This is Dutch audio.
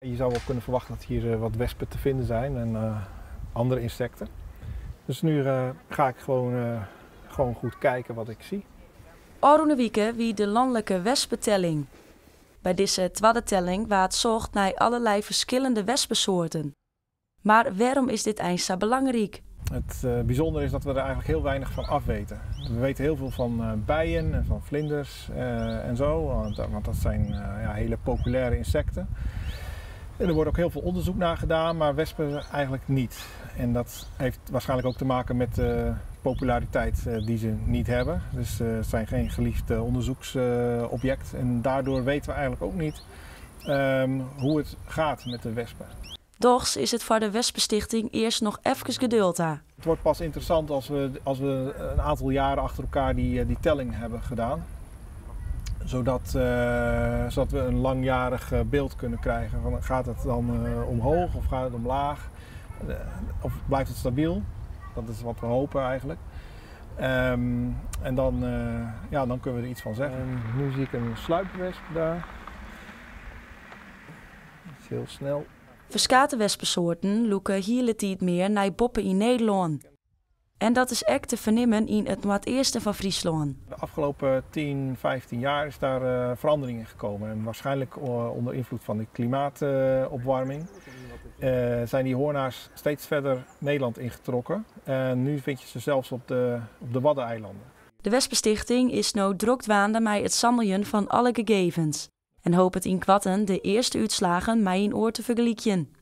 Je zou wel kunnen verwachten dat hier wat wespen te vinden zijn en andere insecten. Dus nu ga ik gewoon goed kijken wat ik zie. Oranje weken wie de landelijke wespentelling. Bij deze tweede telling waard zocht naar allerlei verschillende wespensoorten. Maar waarom is dit eens zo belangrijk? Het bijzondere is dat we er eigenlijk heel weinig van afweten. We weten heel veel van bijen en van vlinders en zo, want dat zijn hele populaire insecten. En er wordt ook heel veel onderzoek naar gedaan, maar wespen eigenlijk niet. En dat heeft waarschijnlijk ook te maken met de populariteit die ze niet hebben. Dus het zijn geen geliefd onderzoeksobject. En daardoor weten we eigenlijk ook niet hoe het gaat met de wespen. Doch is het voor de Wespenstichting eerst nog even geduld aan. Het wordt pas interessant als we een aantal jaren achter elkaar die telling hebben gedaan. Zodat we een langjarig beeld kunnen krijgen. Gaat het dan omhoog of gaat het omlaag? Of blijft het stabiel? Dat is wat we hopen eigenlijk. En dan kunnen we er iets van zeggen. Nu zie ik een sluipwesp daar. Dat is heel snel. Verschillende wespensoorten loeken hele tijd meer naar boppen in Nederland. En dat is echt te vernemen in het noordoosten van Friesland. De afgelopen 10, 15 jaar is daar verandering in gekomen. En waarschijnlijk onder invloed van de klimaatopwarming zijn die hoornaars steeds verder Nederland ingetrokken. En nu vind je ze zelfs op de Waddeneilanden. De Wespenstichting is nou drokdwaande met het sammeljen van alle gegevens. En hoopt het in kwatten de eerste uitslagen met een oor te vergelijken.